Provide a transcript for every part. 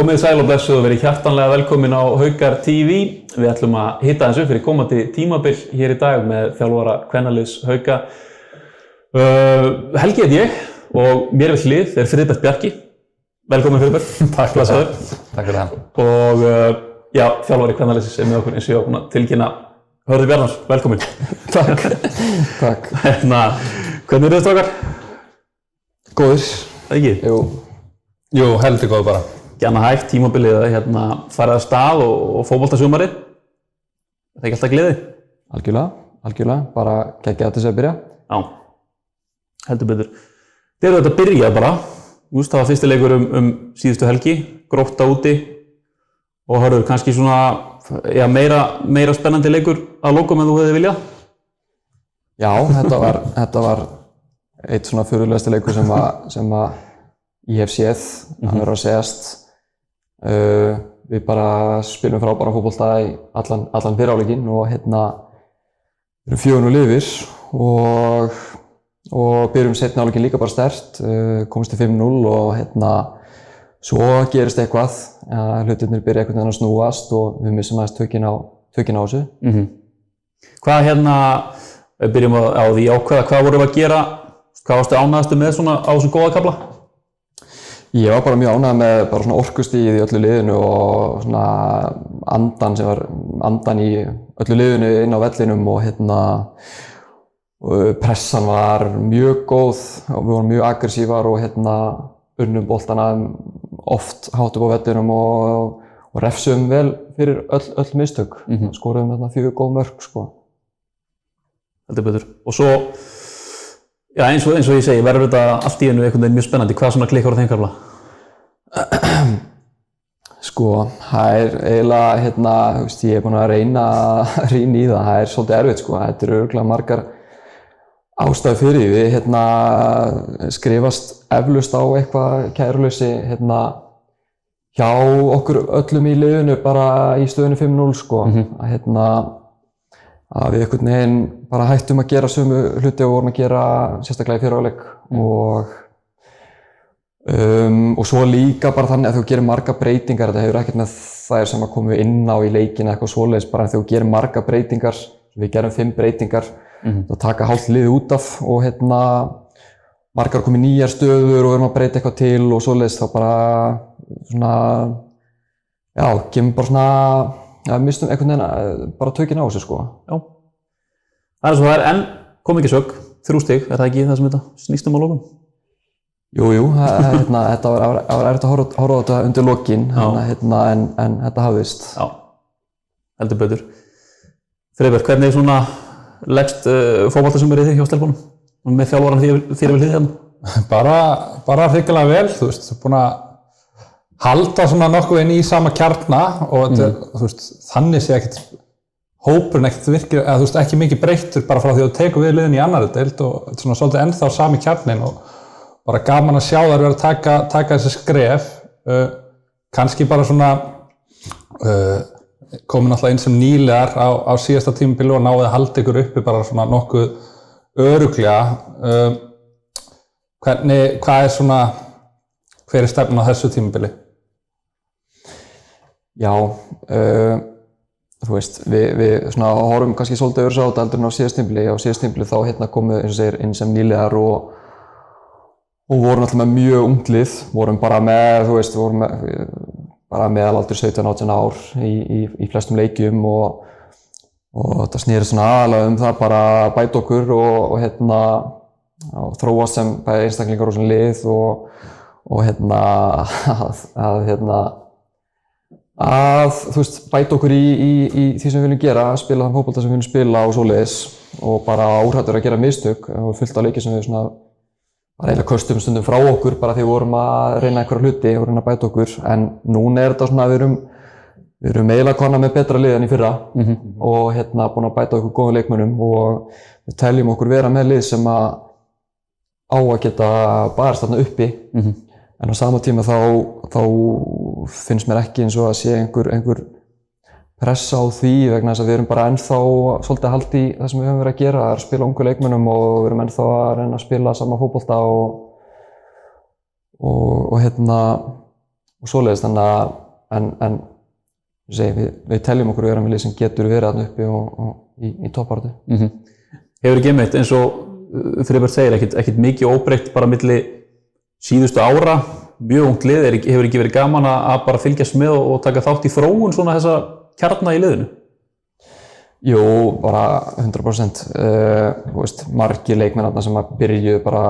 Komið sæl og blessuð og verið hjartanlega velkomin á Haukar TV. Við ætlum að hitta þessu fyrir komandi tímabil hér í dag með þjálfara kvennaliðs Hauka. Helgi heit ég og mér við hlið Friðbert Bjarki. Velkomin Friðbert. Takk fyrir það. Takk fyrir það. Og já, þjálfari kvennaliðs með okkur eins og ég á búin að tilkynna. Hörður Bjarnars, velkomin. Takk. Takk. Hvernig eru þið strákar? Góðir. Ekki? Jú, heldur góð bara. Gjarna hægt, tímabilið farið af stað og fótboltasumarið. Það ekki alltaf gleði? Algjörlega. Bara geggjað til þess að byrja. Já, heldur betur. Þið eru þetta að byrja bara. Það var fyrsti leikur síðustu helgi, Grótta úti og Hörður, kannski svona meira spennandi leikur að lokum en þú hefði viljað? Já, þetta var eitt svona furðulegasti leikur sem að ég hef séð, hann verður að segjast. Við bara spilum frábæran fótbolta í allan fyrri hálfleikinn og erum 4-0 yfir og byrjum seinni hálfleikinn líka bara sterkt, komumst til 5-0 og svo gerist eitthvað, hlutirnir byrja einhvern veginn að snúast og við missum aðeins tökin á þessu. Hvað byrjum á því ákveða, hvað vorum við að gera, hvað varstu ánægðastu með svona á þessum góða kafla? Ég var bara mjög ánægður með bara svona orkustigið í öllu liðinu og svona andan í öllu liðinu inn á vellinum og pressan var mjög góð og við vorum mjög aggressívar og unnum boltana oft hátt upp á vellinum og refsum vel fyrir öll mistök. Skoruðum 4 góð mörk sko. Heldur betur. Og svo já, eins og ég segi, verður þetta allt í einu einhvern veginn mjög spennandi. Hvað svona klikkar á þeim kafla? Sko, það er eiginlega, ég er búinn að reyna í það. Það er svolítið erfitt sko. Þetta eru örugglega margar ástæður fyrir því. Við skrifast eflaust á eitthvað kæruleysi hjá okkur öllum í liðinu bara í stöðunni 5-0 sko. Að við einhvern veginn bara hættum að gera sömu hluti og vorum að gera sérstaklega í fyrri hálfleik og svo líka bara þannig að þú gerir marga breytingar. Þetta hefur ekkert með þær sem að komu inn á í leikinn eitthvað svoleiðis, bara að þú gerir marga breytingar. Við gerum 5 breytingar og taka hálft liðið út af og margar komið nýjar stöður og erum að breyta eitthvað til og svoleiðis þá bara svona, já, kemur bara svona við mistum einhvern veginn bara tökin á þessu sko. Já. Það er svo það en kom ekki sögg, 3 stig, það ekki það sem þetta snýst að lokum? Jú, þetta var erfitt að horfa á þetta undir lokin, en þetta hafðist. Já, heldur betur. Friðbert, hvernig svona leggst fótboltasumarið þig hjá stelpunum? Með þjálfarann þér við hlið hérna? Bara hrikalega vel, þú ert búin að halda svona nokkuð inn í sama kjarna og þannig sé ekkert hópurinn ekkert virkir, eða ekki mikið breyttur bara frá því að þú tekur við liðin í annarri deild og þetta er svona svolítið ennþá sami kjarnin og bara gaman að sjá þær vera að taka þessi skref. Kannski bara svona komin alltaf inn sem nýlegar á síðasta tímabili og náði að halda ykkur uppi bara svona nokkuð örugglega. Hvað er svona, hver er stefnan á þessu tímabili? Já, þú veist, við svona horfum kannski svolítið öðru á þetta heldur en á síðasta tímabili. Á síðasta tímabili þá komu eins og segir inn sem nýliðar og vorum alltaf með mjög ungt lið. Vorum bara með, þú veist, bara meðalaldur 17-18 ár í flestum leikjum og þetta snerist svona aðalega það bara að bæta okkur og þróast sem bæði einstaklingar og svona lið að þú veist, bæta okkur í því sem við viljum gera, spila þann fótbolta sem við viljum spila og svoleiðis og bara óhræddir að gera mistök og fullt af leiki sem við svona bara eiginlega köstum stundum frá okkur bara því við vorum að reyna einhverja hluti og reyna að bæta okkur en núna er þetta svona að við erum eiginlega konar með betra lið en í fyrra og búin að bæta okkur góðum leikmönnum og við teljum okkur vera með lið sem á að geta barist þarna uppi en á sama tíma þá finnst mér ekki eins og að sé einhver pressa á því vegna þess að við erum bara ennþá svolítið að halda í það sem við höfum verið að gera, að spila ungu leikmönnum og við erum ennþá að reyna að spila sama fótbolta svoleiðis, þannig að við teljum okkur vera með lið sem getur verið þarna uppi og í toppbaráttu. Hefur ekki einmitt eins og Friðbert segir, ekkert mikið óbreytt bara milli síðustu ára, mjög ungt lið, hefur ekki verið gaman að bara fylgjast með og taka þátt í þróun svona þessa kjarna í liðinu? Jú, bara 100%. Margir leikmenn sem að byrjuðu bara,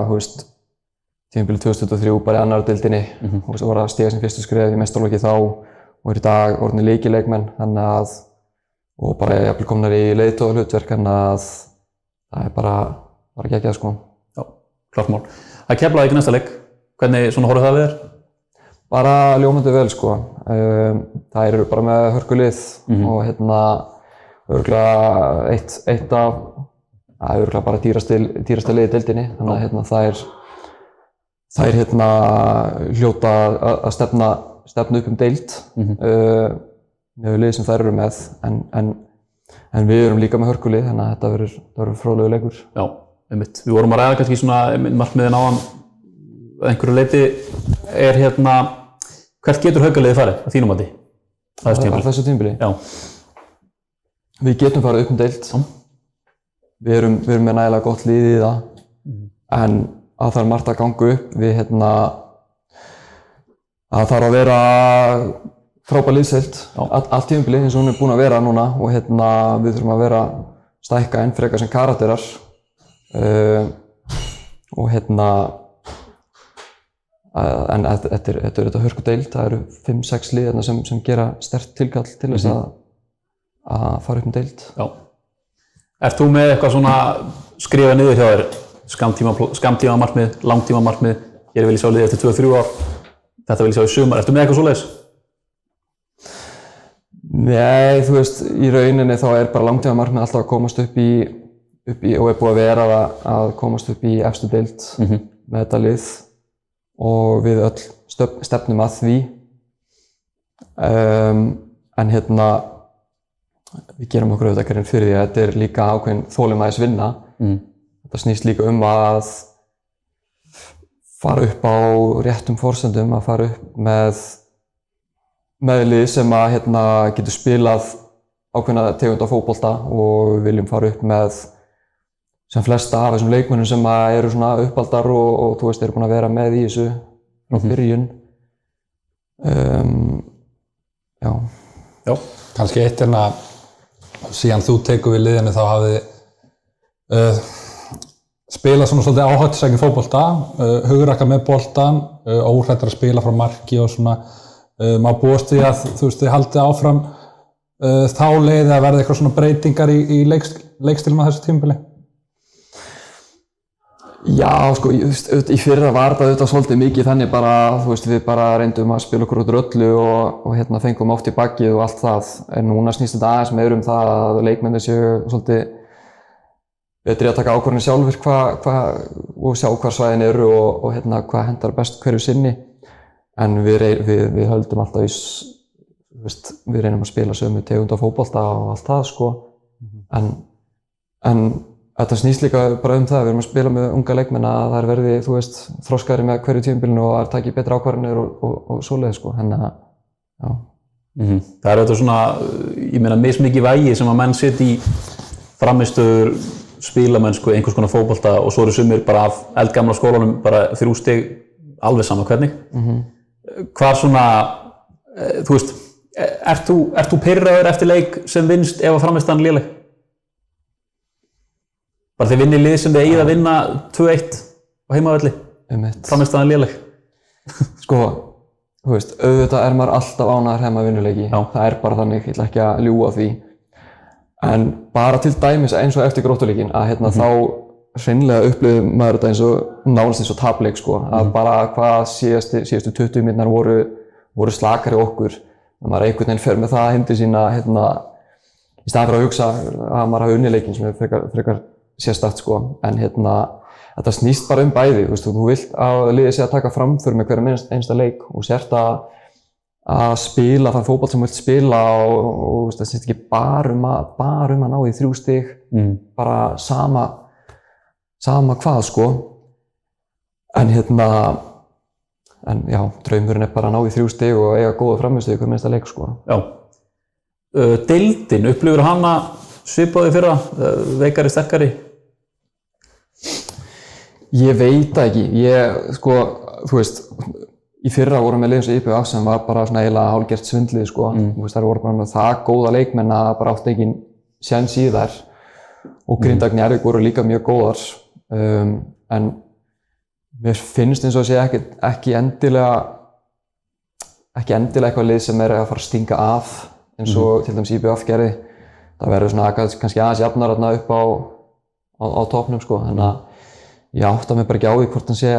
tímabilið 2023 bara í annarri deildinni, voru að stiga sin fyrstu skref í meistaraflokki þá og í dag orðnir leikmenn, þannig að og bara jafnvel komnar í leiðtogahlutverk, þannig að það er bara geggjað sko. Já, klart mál. Það Keflavík í næsta leik, hvernig svona horfðu það við þér? Bara ljómandi vel sko. Það eru bara með hörkulið og örugglega eitt af örugglega bara dýrasta liðið í deildinni, þannig að þær hljóta að stefna upp deild með liðið sem þær eru með, en við erum líka með hörkulið, þannig að þetta verður fróðlegur leikur. Já, einmitt. Við vorum að ræða kannski svona markmiðin áðan einhverju leyti hvert getur Haukaliðið farið að þínum mati? Á þessu tímabili? Já. Við getum farið upp deild. Við erum með nægilega gott lið í það, en að það er margt að ganga upp. Það þarf að vera frábær liðsheild allt tímabili eins og hún er búin að vera núna og við þurfum að vera stækka enn frekar sem karakterar og en þetta er þetta hörkudeild, það eru 5-6 lið sem gera sterkt tilkall til þess að fara upp deild. Já. Ert þú með eitthvað svona skrifa niður hjá þér, skammtímamarkmið, langtímamarkmið, ég vil sjá liðið eftir 2-3 ár, þetta vil ég sjá í sumar, ertu með eitthvað svoleiðis? Nei, í rauninni þá er bara langtímamarkmið alltaf að komast upp í og er búið að vera að komast upp í efstu deild með þetta lið og við öll stefnum að því. En við gerum okkur auðvitað grein fyrir því að þetta er líka ákveðin þolinmæðisvinna. Þetta snýst líka að fara upp á réttum forsendum, að fara upp með lið sem getur spilað ákveðna tegund af fótbolta og við viljum fara upp með sem flesta af þessum leikmönnum sem eru svona uppaldar og eru búin að vera með í þessu frá byrjun. Já. Kannski eitt síðan þú tekur við liðinu þá hafið spila svona svolítið áhættusækinn fótbolta, hugrakka með boltan, óhrættir að spila frá marki og svona maður búast því að þið haldið áfram þá leið að verða eitthvað svona breytingar í leikstílum á þessu tímabili? Já, í fyrra var þetta svolítið mikið þannig bara, við bara reyndum að spila okkur út öllu og fengum oft í bakið og allt það, en núna snýst þetta aðeins meira það að leikmennir séu svolítið betri að taka ákvörðin sjálfur og sjá hvar svæðin eru og hvað hendar best hverju sinni. En við höldum alltaf við reynum að spila sömu tegund af fótbolta og allt það sko. En þetta snýst líka bara það, við erum að spila með unga leikmenn að það verði, þroskaðri með hverju tímabilinu og að taki betri ákvarðanir og svoleiðis sko. Það er auðvitað svona, ég meina mismikið vægi sem að menn setja í framistöður, spilamennsku, einhvers konar fótbolta og svo eru sumir bara af eldgamla skólanum bara 3 stig alveg sama hvernig. Hvar svona, ert þú pirraður eftir leik sem vinnst ef að frammistaðan er léleg? Bara þið vinnið lið sem þið eigið að vinna 2-1 á heimavelli, frammistaðan er léleg? Auðvitað er maður alltaf ánægður þegar maður vinnur leiki. Það er bara þannig, ég ætla ekki að ljúga því. En bara til dæmis eins og eftir Gróttuleikinn að þá hreinlega upplifði maður þetta nánast eins og tapleik sko, að bara hvað síðustu 20 mínúturnar voru slakari okkur. Maður einhvern veginn fer með það heimdi sína í staðinn fyrir að hugsa að maður hafi unnið leikinn sem er frekar sérstakt sko, en þetta snýst bara bæði, þú vilt að liðið sé að taka framför með hverjum einasta leik og sért að spila þann fótbolt sem þú vilt spila og það snýst ekki bara að ná í 3 stig, bara sama hvað sko, en En já, draumurinn bara að ná í 3 stig og eiga góða frammistöðu í hver minnsta leik, sko. Já. Deildin, upplifir hana svipaði fyrra, veikari, sterkari? Ég veit það ekki. Sko, þú veist, í fyrra vorum við liðum sem IPVF sem var bara svona eiginlega hálfgert svindlið, sko. Þú veist, þær voru bara með það góða leikmenn að bara átti engin séns í þær. Og Grindavík Njarðvík voru líka mjög góðar. En mér finnst eins og að sé ekki endilega eitthvað lið sem að fara að stinga af eins og til dæmis IPVF gerði. Það verður svona kannski aðeins jafnar þarna upp á toppnum, sko. Þannig að ég átta mig bara ekki á því hvort hann sé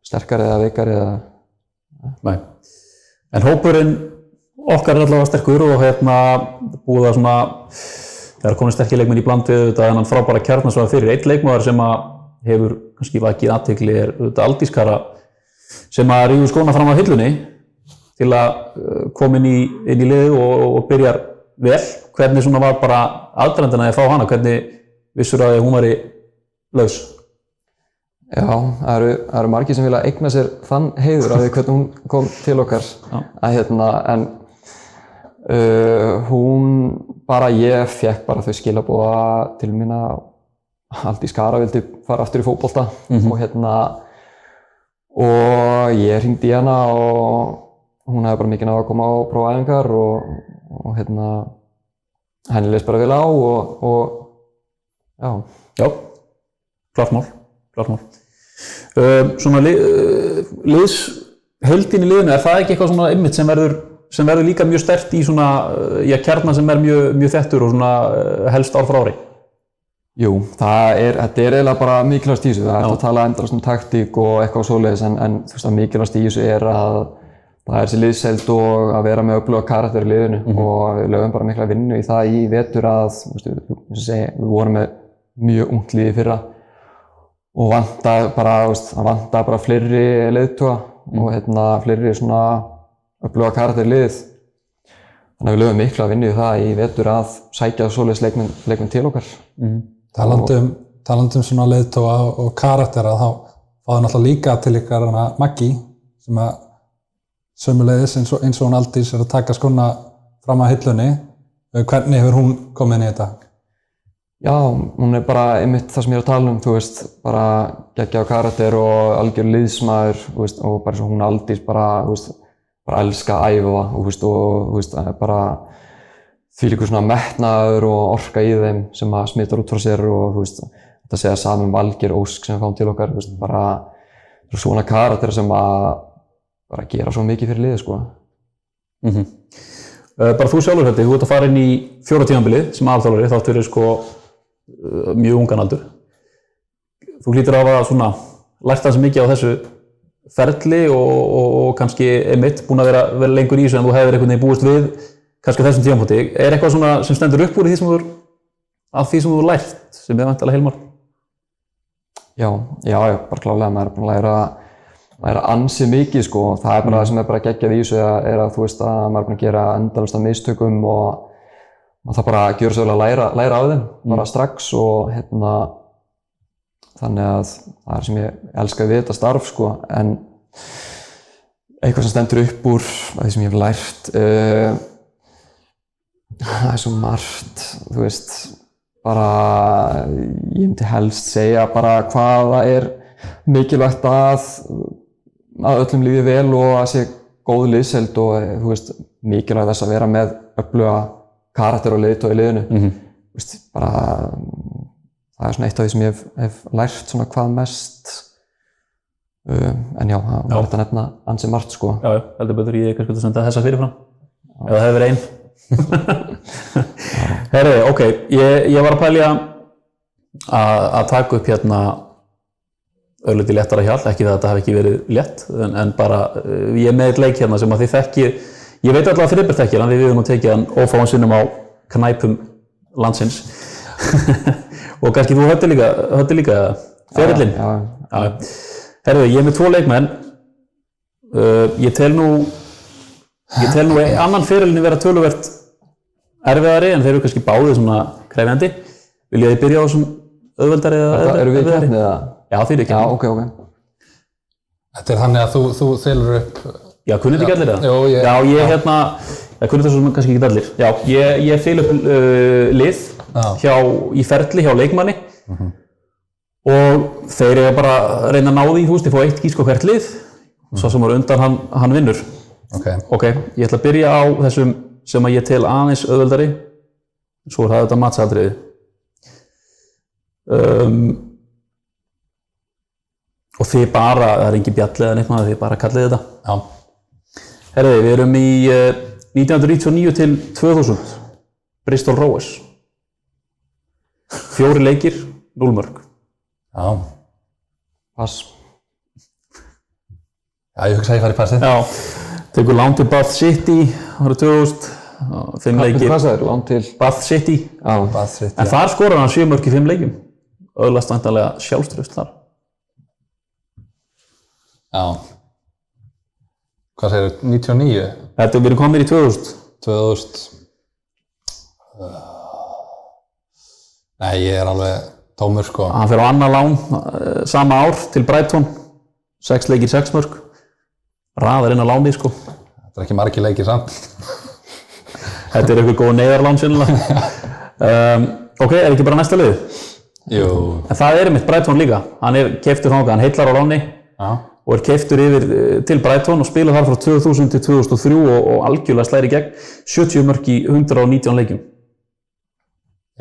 sterkari eða veikari eða... Nei. En hópurinn okkar allavega sterkur og búið að svona þegar komið sterkir leikmenn í bland við auðvitað þennan frábæra kjarna svo fyrir einn leikmaður sem að hefur kannski vakið athygli auðvitað Aldís Kara sem að rífur skóna fram á hillunni til að koma inn í liðið og byrjar vel. Hvernig svona var bara aðdragandinn að fá hana? Hvernig vissur að hún væri laus? Já, það eru margir sem vilja eigna sér þann heiður af því hvernig hún kom til okkar. En hún bara, ég fékk bara þau skilaboða til mín að Aldís Kara vildi fara aftur í fótbolta og ég hringdi í hana og hún hefði bara mikið náð að koma á prófaæfingar og henni leist bara vel á og já. Já, klart mál. Svona heildin í liðinu, það ekki eitthvað svona einmitt sem verður líka mjög sterkt í svona kjarna sem mjög þettur og svona helst ár frá ári? Jú, þetta eiginlega bara mikilvægast í þessu. Það að tala endalaust taktík og eitthvað svoleiðis en þú veist að mikilvægast í þessu að það þessi liðsheild og að vera með öfluga karakter í liðinu og við lögum bara mikla vinnu í það í vetur að við vorum með mjög ungt lið í fyrra og vantaði bara fleiri leiðtoga og fleiri svona öfluga karakter í liðið. Þannig að við lögum mikla vinnu í það í vetur að sækja svoleiðis leikmenn til okkar. Talandi svona leiðtoga og karaktera þá fáðu náttúrulega líka til ykkar Maggi sem að sömuleiðis eins og hún Aldís að taka skóna fram að hillunni. Hvernig hefur hún komið inn í þetta? Já, hún bara einmitt það sem ég að tala þú veist, bara geggjaður karakter og algjör liðsmaður, þú veist, og bara svo hún Aldís bara elska að æfa og bara þvílíkur svona metnaður og orka í þeim sem að smittar út frá sér og þetta segja saman Valgeir Ósk sem fáum til okkar, bara svona karakter sem að bara gera svo mikið fyrir liðið, sko. Bara þú sjálfur þetta, þú ert að fara inn í 4. tímabilið sem aðalþjálfari, þátt fyrir mjög ungan aldur. Þú hlýtur að hafa svona lært hans mikið á þessu ferli og kannski einmitt búin að vera lengur í þessu en þú hefur einhvern veginn búist við kannski þessum tímapunkti. Eitthvað svona sem stendur upp úr í því sem þú lært sem væntanlega heilmar? Já, bara klárlega. Maður búin að læra ansi mikið, sko. Það bara það sem bara geggjað í þessu að þú veist að maður búin að gera endalaust af mistökum og það bara gjör svo vel að læra af þeim bara strax og þannig að það sem ég elska við þetta starf, sko. En eitthvað sem stendur upp úr af því sem ég hef lært það svo margt, þú veist, bara ég myndi helst segja bara hvað það mikilvægt að öllum líði vel og að sé góð liðsheild og þú veist, mikilvægt þess að vera með öfluga karakter og leiðtoga í liðinu. Þú veist, bara það svona eitt af því sem ég hef lært svona hvað mest en já, það var þetta nefna ansi margt, sko. Já, heldur betur, ég kannski að senda þessa fyrirfram ef það hefur verið einn. Herri, ok, ég var að pælja að taka upp örlítið léttara hjal, ekki það að þetta hafi ekki verið létt, en bara ég er með eitt leik hérna sem að þið þekkið, ég veit alltaf að Friðbert þekkir hann, við höfum tekið hann ófáum sinnum á knæpum landsins og kannski þú höfðu líka ferillinn. Herri, ég er með 2 leikmenn, ég tel nú annan ferillinn vera töluvert erfiðari en þeir eru kannski báðir svona krefjandi. Vil ég byrja á þessum auðveldari eða? Eru við keppni eða? Já, þeir eru keppni. Já, ok. Þetta þannig að þú þylur upp... Já, kunnið ekki allir það? Jú, ég kunnið það svo kannski ekki allir. Já, ég fyl upp lið í ferli hjá leikmanni og þeir eru bara að reyna að ná því, ég fá 1 gísk á hvert lið og svo sem var undan hann vinnur. Ok, ég ætla að byrja á þessum sem að ég tel aðeins auðveldari, svo er það þetta matsatriði. Og þið bara, það er engin bjall eða neitt maður, þið bara kallið þetta. Já. Herriði, við erum í 1999 til 2000, Bristol Rovers. 4 leikir, 0 mörk. Já. Pass. Já, ég hugsa að ég fari í passið. Já, tekur lán til Bath City, árið 2000, 5 leikir. Hvað sagðir, lán til? Bath City. Já, Bath City. En þar skorar hann 7 mörk í 5 leikjum. Öðlast væntanlega sjálfstraust þar. Já. Hvað segir þú? 99? Þetta við erum komin í 2000. 2000. Nei, ég er alveg tómur sko. Hann fer á annað lán sama ár til Brighton. 6 leikir, 6 mörk. Raðar inn á lánið sko. Þetta er ekki margir leikir samt. Þetta er eitthvað góð neyðarlán sinnilega. Ok, er ekki bara næsta lið? Jú. En það er einmitt Brighton líka. Hann er keyptur þangað, hann heillar á láni. Já. Og er keyptur yfir til Brighton og spilar þar frá 2000 til 2003 og algjörlega slæri gegn 70 mörk í 119 leikjum.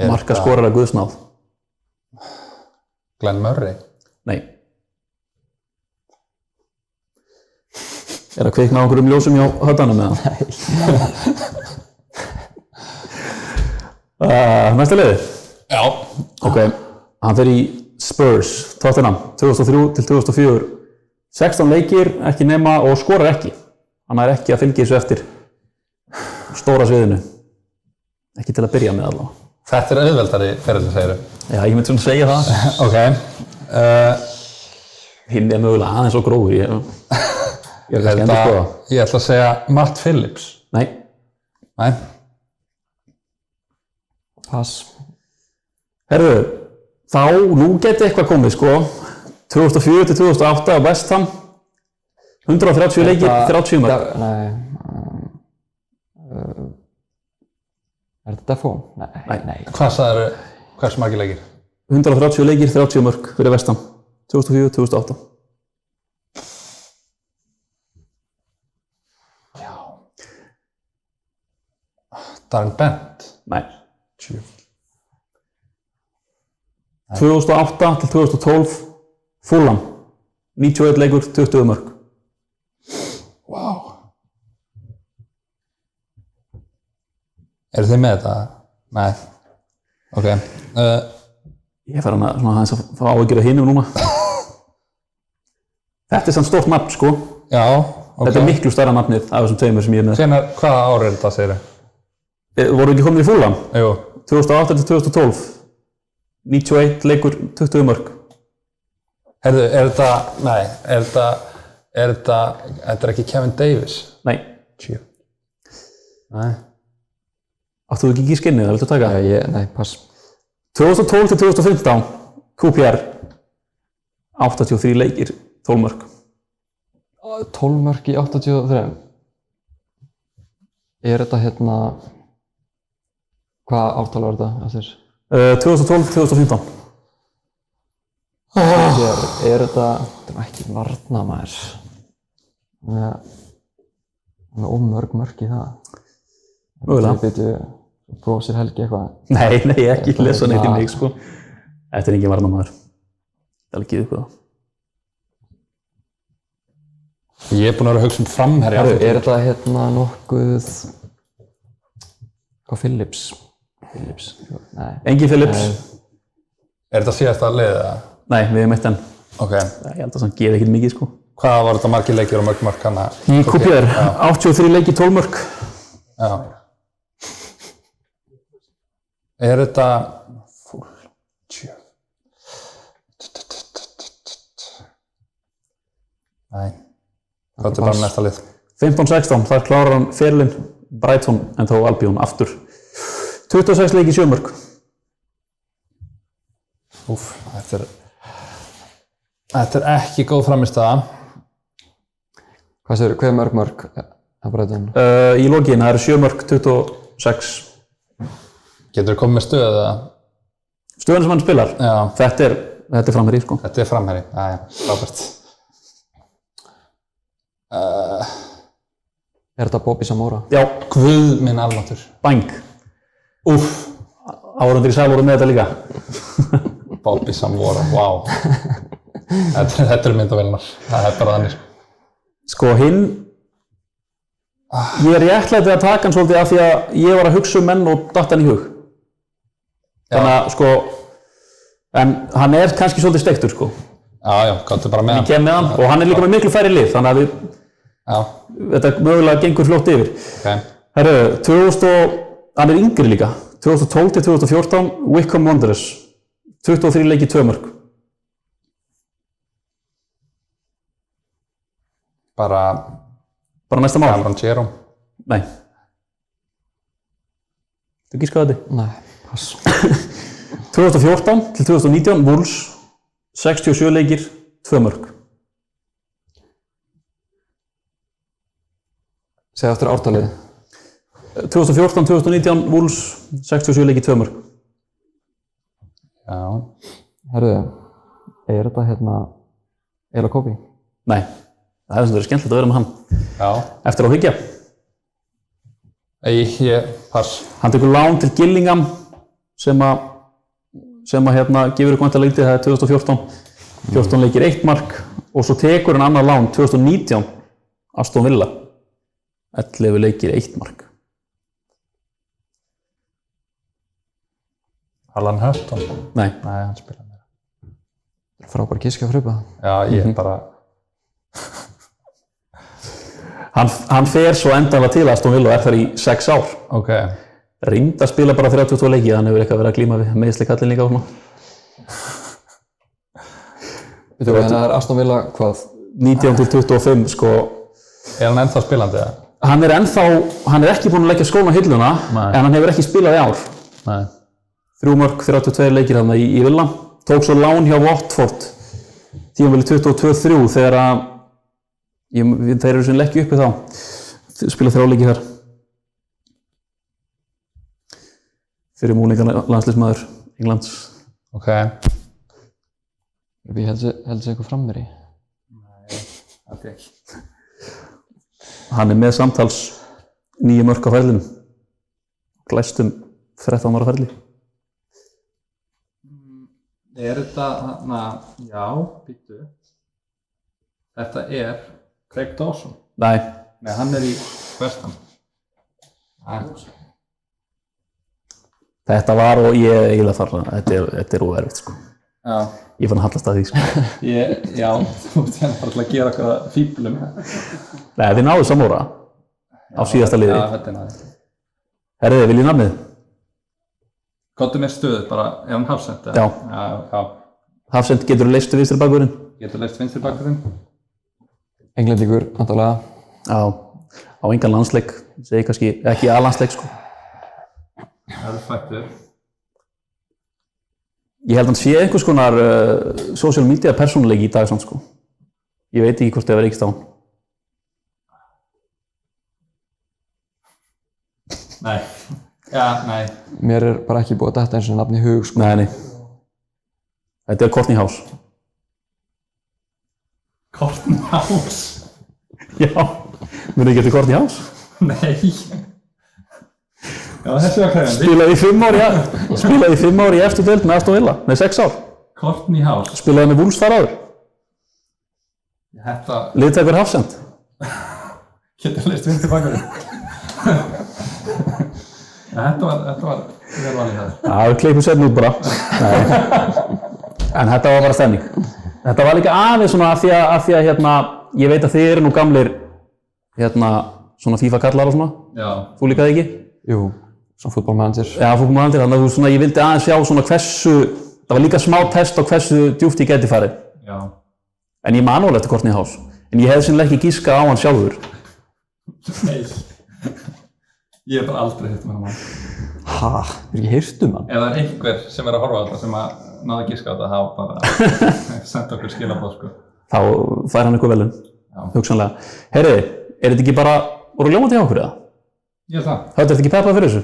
Marka skorar að guðsnáð. Glenn Murray? Nei. Er að kveikna á einhverjum ljósum hjá höfdanum með það? Nei. Næsta liði? Já. Ok, hann fer í Spurs, Tottenham, 2003 til 2004. 16 leikir, ekki nema og skorar ekki. Hann er ekki að fylgja þessu eftir stóra sviðinu. Ekki til að byrja með allavega. Þetta er auðveldari ferðin, segirðu? Já, ég myndi svona segja það. Ok. Hinn er mögulega aðeins og grófur. Ég er kannski endur skoða. Ég ætla að segja Matt Phillips. Nei. Nei. Pass. Herðu, þá, nú geti eitthvað komið, sko. 2004 til 2008 á West Ham. 130 leikir, 30 mörk. Nei. Er þetta Defoe? Nei. Hvað sagðirðu, hversu margir leikir? 130 leikir, 30 mörk fyrir West Ham. 2004 til 2008. Já. Darren Bent? Nei. 2008 til 2012 Fulham. 91 leikur, 20 mörk. Vá. Eru þið með þetta? Nei. Ok. Ég fer hann að aðeins að fá áhyggjur af hinum núna. Þetta er samt stórt nafn, sko. Já, ok. Þetta er miklu stærra nafnið af þessum tveimur sem ég er með. Hvaða ár er þetta, segirðu? Voru ekki komin í Fulham? Jú. 2008 til 2012. 91 leikur, 20 mörk. Heyrðu, þetta er ekki Kevin Davies? Nei. Nei. Áttu þú ekki í skinnið, það viltu taka? Nei, pass. 2012 til 2015, QPR. 83 leikir, 12 mörk. 12 mörk í 83. Er þetta hérna... Hvað ártal var þetta eftir? 2012 til 2015. Er þetta ekki varnarmaður? Með mörg mörk í það. Mögulega. Brósir Helgi eitthvað? Nei, ekki lesa neitt í mig, sko. Þetta er engin varnarmaður. Það er alveg upp það. Ég er búinn að vera að hugsa framherja. Er þetta hérna nokkuð... Hvað, Phillips? Nei. Engin Phillips. Er þetta síðasta liðið eða? Nei, við hefum eitt enn. Ok. Ég held að það geði ekkert mikið, sko. Hvað var þetta margir leikir og mörg mörk hana? Í QPR, 83 leikir, 12 mörk. Já. Er þetta... Nei. Hvað er bara næsta lið? 15-16, þar klárar hann ferilinn Brighton en þó Albion aftur. 26 leikir, 7 mörk. Þetta er ekki góð frammistaða. Hvað er mörg að Brighton? Í lokin, það eru 7 mörk, 26. Getur þú komið með stöðu eða? Stöðan sem hann spilar? Já. Þetta er framherji, sko. Þetta er framherji, frábært. Er þetta Bobby Samora? Já. Guð minn almáttur. Bang. Úff. Áhorfendur í sal voru með þetta líka. Bobby Samora, wow. Þetta eru myndavélarnar. Það er bara þannig. Sko hinn, ég er réttlætið að taka hann svolítið af því að ég var að hugsa menn og datt hann í hug. Þannig að sko, en hann er kannski svolítið steiktur sko. Já, gáttu bara með hann. Ég kem með hann og hann er líka með miklu færri lið, þannig að þetta mögulega gengur fljótt yfir. Okay. Herru, hann er yngri líka, 2012 til 2014, Wycombe Wanderers, 23 leiki 2 mörk. Bara næsta mál? Cameron Jerome. Nei. Þú gískaði þetta? Nei, pass. 2014 til 2019, Wolves, 67 leikir, 2 mörk. Segðu eftir ártalið. 2014-2019, Wolves, 67 leikir, 2 mörk. Já. Herðu, er þetta Ela Kobi? Nei, það er sem verið skemmtilegt að vera með hann. Já. Eftir á hyggja. Pass. Hann tekur lán til Gillingham sem að gefur ykkur vantar leikti, það er 2014. 14 leikir 1 mark og svo tekur hann annað lán 2019, Aston Villa. 11 leikir 1 mark. Alan Hutton? Nei, hann spila meira. Frábær gíska frupa. Já, ég bara... Hann fer svo endanlega til Aston Villa og er þar í 6 ár. Ok. Reynd að spila bara 32 leiki, þannig hefur eitthvað verið að glíma við meiðslikallinn líka og svona. Þannig að það er Aston Villa hvað? 19 til 25 sko. Er hann ennþá spilandi eða? Hann er ekki búinn að leggja skóna á hilluna, en hann hefur ekki spilað í ár. Nei. 3 mörk, 32 leikir þarna í Villa. Tók svo lán hjá Watford tímabilið 22-3 þegar að þeir eru sem leggju uppi þá. Spila 3 leiki þar. Fyrir múlingar landsliðsmaður Englands. Ok. Við heldur sig eitthvað frammeri? Nei, það er ekki. Hann er með samtals 9 mörk á ferlinum. Glæstum 13 ára ferli. Er þetta, já, býttu. Þetta er Craig Dawson. Nei, Hann er í West Ham. þetta var og ég eiginlega fara, þetta er óerfitt sko. Já. Ég fann að hallast að því sko. Já, þú ert hérna bara til að gera eitthvað fíblum. Nei, þið náðu Samora á síðasta liði. Já, þetta er næði. Herriði, viljið nafnið? Gottu mér stöðu bara, er hann hafsend? Já. Já. Hafsend, getur þú leyst vinstri bakvörðinn? Getur leist vinstri bakkurinn? Englendingur, antalega. Já, á engan landsleik, segi kannski ekki A-landsleik sko. Það er fættur. Ég held að hann sé einhvers konar social media persónuleiki í dag samt sko. Ég veit ekki hvort það var reykist á hann. Nei. Já, nei. Mér er bara ekki búið að detta eins og nafn í hug sko. Nei. Þetta er Courtney House. Courtney House? Já, munið ekki eftir Courtney House? Nei. Já, þessi var kræfandi. Spilaði í 5 ár í eftir deild með Aston Villa, með 6 ár. Courtney House. Spilaði með Wolves þar áður. Þetta... Liðtækur hafsend. Getur leist vinstri bakkurinn. Þetta var vel valið það. Já, við kleipum setn út bara. En þetta var bara stemning. Þetta var líka aðeins svona af því að ég veit að þið eru nú gamlir svona FIFA-kallar og svona. Já. Þú líka það ekki? Jú, svona fútbolmanager. Já, fútbolmanager, þannig að svona, ég vildi aðeins sjá svona hversu, það var líka smá test á hversu djúpt ég geti farið. Já. En ég man alveg eftir Courtney House. En ég hef sennilega ekki gískað á hann sjálfur. Nei. Ég hef bara aldrei hitt með hann. Ha, er ekki heyrt hann? Ef það er einhver sem er að horfa á þetta sem að náða að gíska á þetta, þá bara senda okkur skilaboð sko. Þá fær hann eitthvað velun. hugsanlega. Heyriði, er þetta ekki bara voru ljómandi hjá okkur eða? Ég held það. Þetta ekki peppað fyrir þessu?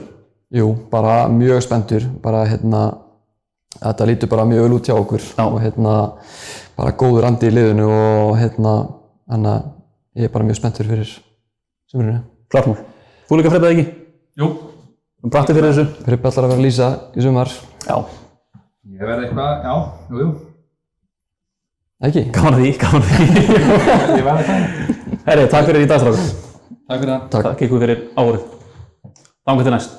Jú, bara mjög spenntur, bara þetta lítur bara mjög vel út hjá okkur og bara góður andi í liðinu og þannig að ég er bara mjög spenntur fyrir sumrinu. Klart mál. Þú líka Freyr, eða ekki? Jú. Bratti fyrir þessu? Freyr ætlar að vera að lýsa í sumar. Já. Ég verði eitthvað, jú. Ekki? Gaman að því. Ég verði það. Heyriði, takk fyrir í dag, strákar. Takk fyrir það. Takk ykkur fyrir árið. Þangað til næst.